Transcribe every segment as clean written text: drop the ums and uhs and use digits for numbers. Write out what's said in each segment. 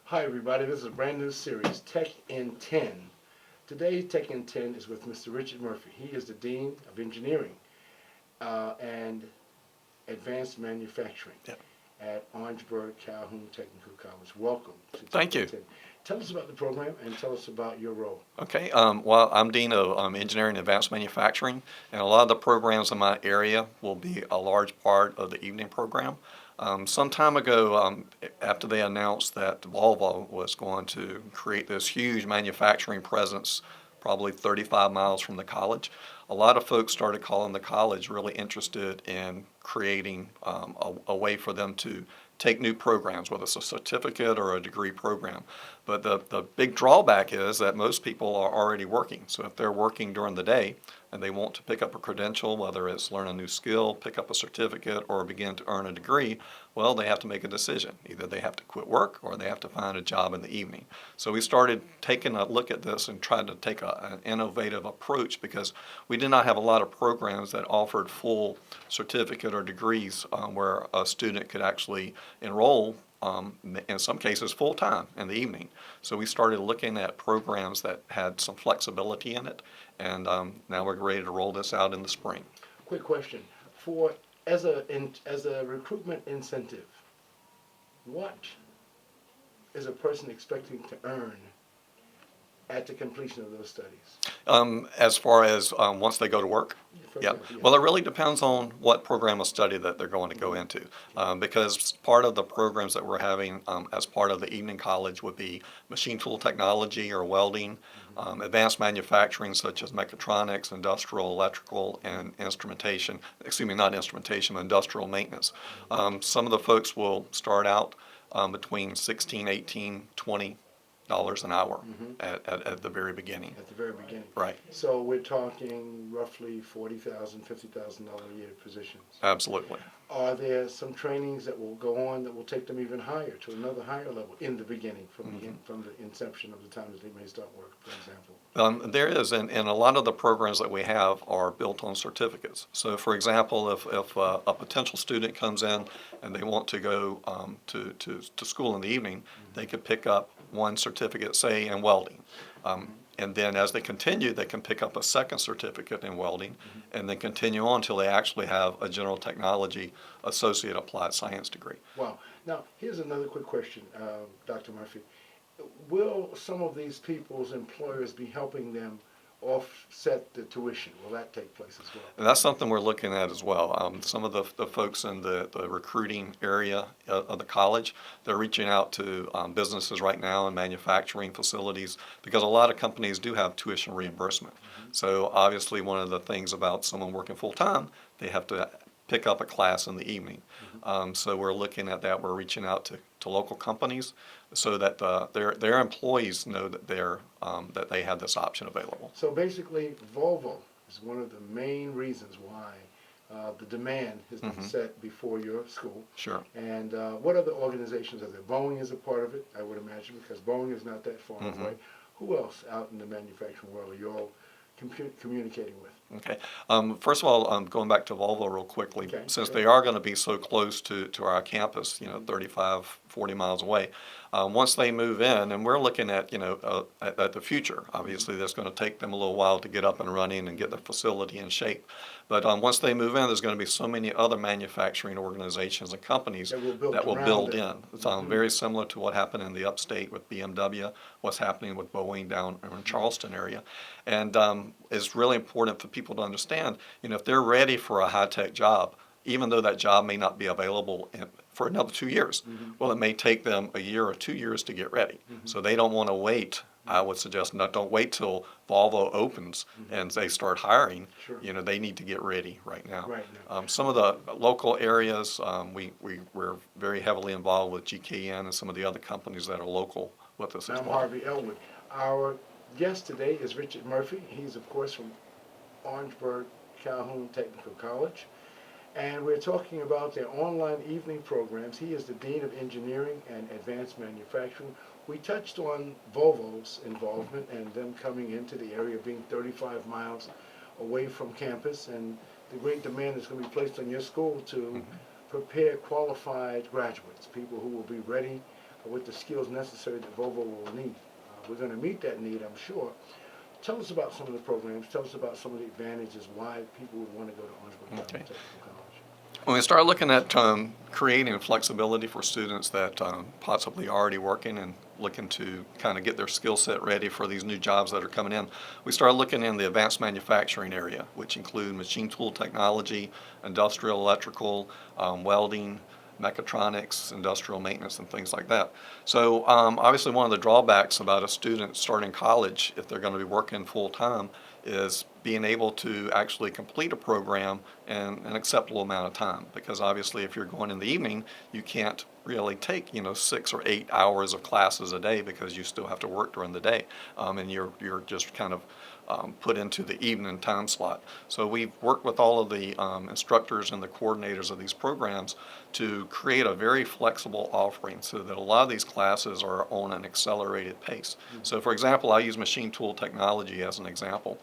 Hi everybody, this is a brand new series, Tech in 10. Today's Tech in 10 is with Mr. Richard Murphy. He is the Dean of Engineering and Advanced Manufacturing Yep. at Orangeburg, Calhoun Technical College. Welcome to Thank Tech in you. 10. Tell us about the program and tell us about your role. Okay, well, I'm Dean of Engineering and Advanced Manufacturing, and a lot of the programs in my area will be a large part of the evening program. Some time ago, after they announced that Volvo was going to create this huge manufacturing presence, probably 35 miles from the college, a lot of folks started calling the college really interested in creating a way for them to take new programs, whether it's a certificate or a degree program. But the big drawback is that most people are already working. So if they're working during the day and they want to pick up a credential, whether it's learn a new skill, pick up a certificate, or begin to earn a degree, well, they have to make a decision. Either they have to quit work or they have to find a job in the evening. So we started taking a look at this and tried to take an innovative approach because we did not have a lot of programs that offered full certificate or degrees where a student could actually enroll in some cases full-time in the evening. So we started looking at programs that had some flexibility in it, and now we're ready to roll this out in the spring. Quick question. For as a recruitment incentive, what is a person expecting to earn at the completion of those studies? As far as once they go to work? For Yeah. example, Well, it really depends on what program of study that they're going to go into, because part of the programs that we're having as part of the evening college would be machine tool technology or welding, advanced manufacturing such as mechatronics, industrial, electrical, and instrumentation. Excuse me, not instrumentation, but industrial maintenance. Some of the folks will start out between 16, 18, 20 dollars an hour at the very beginning. At the very beginning. Right. So we're talking roughly $40,000, $50,000 a year positions. Absolutely. Are there some trainings that will go on that will take them even higher, to another higher level in the beginning, from the inception of the time that they may start work, for example? There is, and a lot of the programs that we have are built on certificates. So, for example, if a potential student comes in and they want to go to school in the evening, they could pick up one certificate, say, in welding. And then as they continue, they can pick up a second certificate in welding and then continue on until they actually have a general technology associate applied science degree. Wow. Now, here's another quick question, Dr. Murphy. Will some of these people's employers be helping them offset the tuition? Will that take place as well? And that's something we're looking at as well. Some of the folks in the recruiting area of the college, they're reaching out to businesses right now and manufacturing facilities because a lot of companies do have tuition reimbursement. So obviously one of the things about someone working full-time, they have to pick up a class in the evening. So we're looking at that. We're reaching out to local companies so that their employees know that that they have this option available. So basically, Volvo is one of the main reasons why the demand has been set before your school. Sure. And what other organizations are there? Boeing is a part of it, I would imagine, because Boeing is not that far away. Who else out in the manufacturing world are you all communicating with? Okay. First of all, going back to Volvo real quickly, Okay, since sure. they are going to be so close to our campus, 35, 40 miles away, once they move in, and we're looking at, at the future, obviously that's going to take them a little while to get up and running and get the facility in shape. But once they move in, there's going to be so many other manufacturing organizations and companies that will build in. It's very similar to what happened in the upstate with BMW, what's happening with Boeing down in Charleston area. And it's really important for people to understand, if they're ready for a high-tech job, even though that job may not be available for another 2 years, well, it may take them a year or 2 years to get ready. So they don't want to wait. I would suggest don't wait till Volvo opens and they start hiring. Sure. They need to get ready right now. Right now. Some of the local areas, we're very heavily involved with GKN and some of the other companies that are local with us as I'm well. Harvey Elwood. Our guest today is Richard Murphy. He's, of course, from Orangeburg, Calhoun Technical College. And we're talking about their online evening programs. He is the Dean of Engineering and Advanced Manufacturing. We touched on Volvo's involvement and them coming into the area, being 35 miles away from campus, and the great demand that's going to be placed on your school to prepare qualified graduates, people who will be ready with the skills necessary that Volvo will need. We're going to meet that need, I'm sure. Tell us about some of the programs. Tell us about some of the advantages why people would want to go to Orangeburg Calhoun Technical College. When we start looking at creating flexibility for students that possibly already working and looking to kind of get their skill set ready for these new jobs that are coming in, we start looking in the advanced manufacturing area, which include machine tool technology, industrial electrical, welding, mechatronics, industrial maintenance, and things like that. So obviously one of the drawbacks about a student starting college, if they're going to be working full-time, is being able to actually complete a program in an acceptable amount of time. Because obviously if you're going in the evening, you can't really take 6 or 8 hours of classes a day because you still have to work during the day, and you're just kind of put into the evening time slot. So we've worked with all of the instructors and the coordinators of these programs to create a very flexible offering so that a lot of these classes are on an accelerated pace. So for example, I use machine tool technology as an example.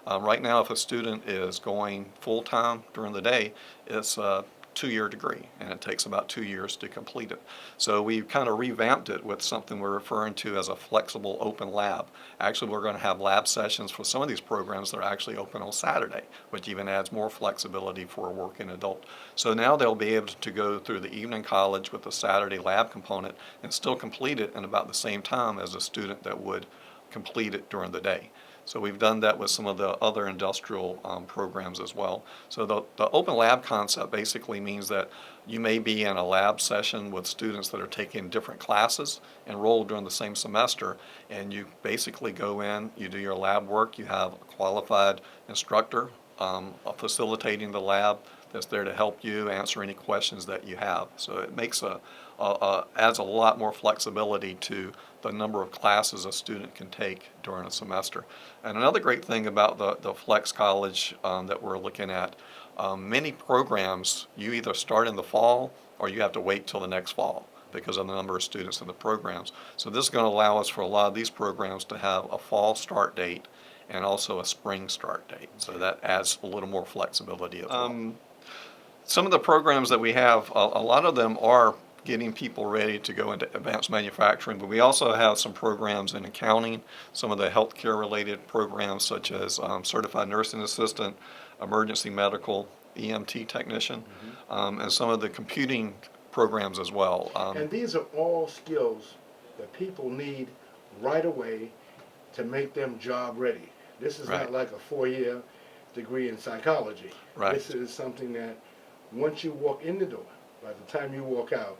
Right now, if a student is going full-time during the day, it's a 2-year degree, and it takes about 2 years to complete it. So we kind of revamped it with something we're referring to as a flexible open lab. Actually, we're going to have lab sessions for some of these programs that are actually open on Saturday, which even adds more flexibility for a working adult. So now they'll be able to go through the evening college with the Saturday lab component and still complete it in about the same time as a student that would complete it during the day. So we've done that with some of the other industrial programs as well. So the open lab concept basically means that you may be in a lab session with students that are taking different classes enrolled during the same semester, and you basically go in, you do your lab work, you have a qualified instructor facilitating the lab that's there to help you answer any questions that you have. So it makes adds a lot more flexibility to the number of classes a student can take during a semester. And another great thing about the Flex College that we're looking at, many programs you either start in the fall or you have to wait till the next fall because of the number of students in the programs. So this is going to allow us for a lot of these programs to have a fall start date and also a spring start date. So that adds a little more flexibility as well. Some of the programs that we have, a lot of them are getting people ready to go into advanced manufacturing, but we also have some programs in accounting, some of the healthcare related programs such as certified nursing assistant, emergency medical, EMT technician, and some of the computing programs as well. And these are all skills that people need right away to make them job ready. This is not like a 4-year degree in psychology. This is something that once you walk in the door, by the time you walk out,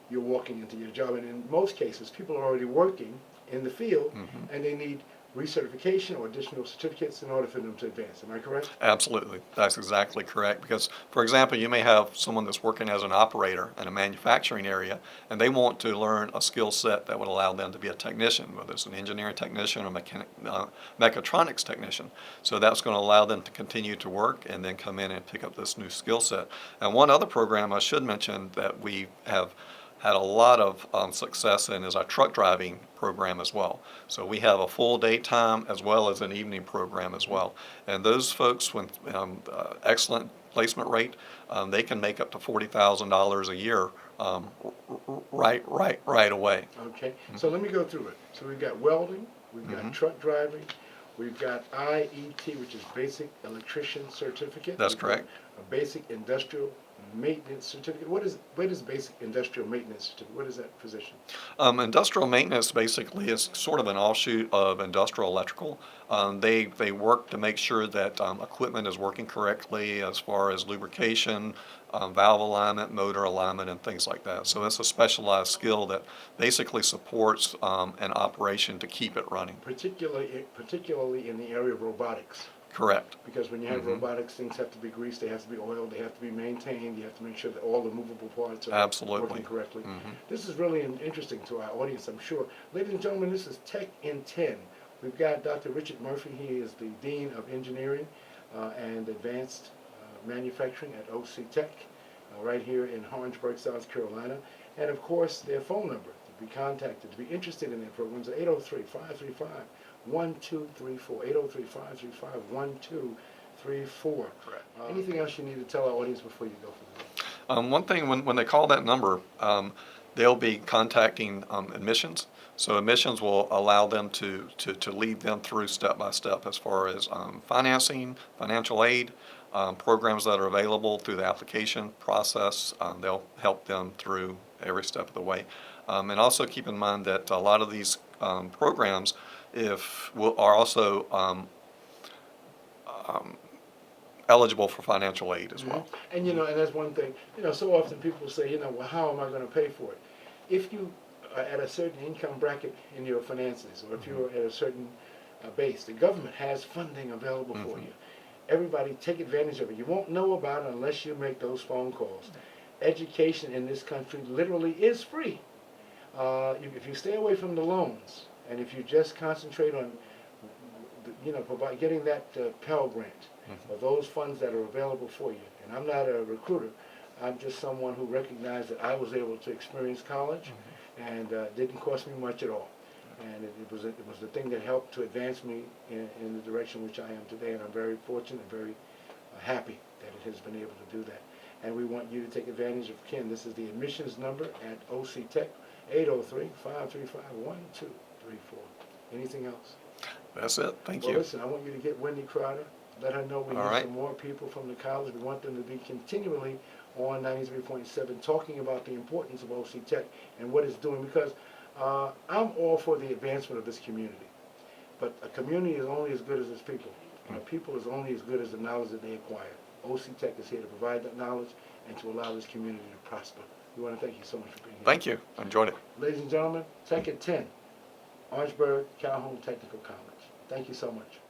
you're walking into your job. And in most cases, people are already working in the field, and they need recertification or additional certificates in order for them to advance. Am I correct? Absolutely. That's exactly correct. Because, for example, you may have someone that's working as an operator in a manufacturing area, and they want to learn a skill set that would allow them to be a technician, whether it's an engineering technician or mechatronics technician. So that's going to allow them to continue to work and then come in and pick up this new skill set. And one other program I should mention that we have had a lot of success in is our truck driving program as well. So we have a full daytime as well as an evening program as well. And those folks with excellent placement rate, they can make up to $40,000 a year right away. Okay, so let me go through it. So we've got welding, we've got truck driving, we've got IET, which is Basic Electrician Certificate. That's correct. A Basic Industrial Maintenance Certificate. What is Basic Industrial Maintenance Certificate? What is that position? Industrial maintenance basically is sort of an offshoot of industrial electrical. They work to make sure that equipment is working correctly as far as lubrication, valve alignment, motor alignment, and things like that. So it's a specialized skill that basically supports an operation to keep it running. Particularly in the area of robotics. Correct. Because when you have robotics, things have to be greased, they have to be oiled, they have to be maintained, you have to make sure that all the movable parts are working correctly. This is really interesting to our audience, I'm sure. Ladies and gentlemen, this is Tech in 10. We've got Dr. Richard Murphy. He is the Dean of Engineering and Advanced Manufacturing at OC Tech, right here in Orangeburg, South Carolina. And of course, their phone number to be contacted, to be interested in their programs, 803-535-1234, 803-535-1234. Anything else you need to tell our audience before you go for the day? One thing, when they call that number, they'll be contacting admissions. So admissions will allow them to lead them through step by step as far as financing, financial aid, programs that are available through the application process. They'll help them through every step of the way. And also keep in mind that a lot of these programs are also eligible for financial aid as well. And and that's one thing. So often people say, well, how am I going to pay for it? If you are at a certain income bracket in your finances, or if you're at a certain base, the government has funding available for you. Everybody take advantage of it. You won't know about it unless you make those phone calls. Education in this country literally is free. If you stay away from the loans, and if you just concentrate on, getting that Pell Grant, or those funds that are available for you. And I'm not a recruiter. I'm just someone who recognized that I was able to experience college, and it didn't cost me much at all. And it was the thing that helped to advance me in the direction which I am today. And I'm very fortunate, very happy that it has been able to do that. And we want you to take advantage of Ken. This is the admissions number at OC Tech, 803-535-1234. Anything else? That's it. Thank Well, you. listen, I want you to get Wendy Crowder. Let her know we All need right. some more people from the college. We want them to be continually on 93.7 talking about the importance of OC Tech and what it's doing, because I'm all for the advancement of this community. But a community is only as good as its people. And a people is only as good as the knowledge that they acquire. OC Tech is here to provide that knowledge and to allow this community to prosper. We want to thank you so much for being here. Thank you. I enjoyed it. Ladies and gentlemen, Tech at 10, Orangeburg, Calhoun Technical College. Thank you so much.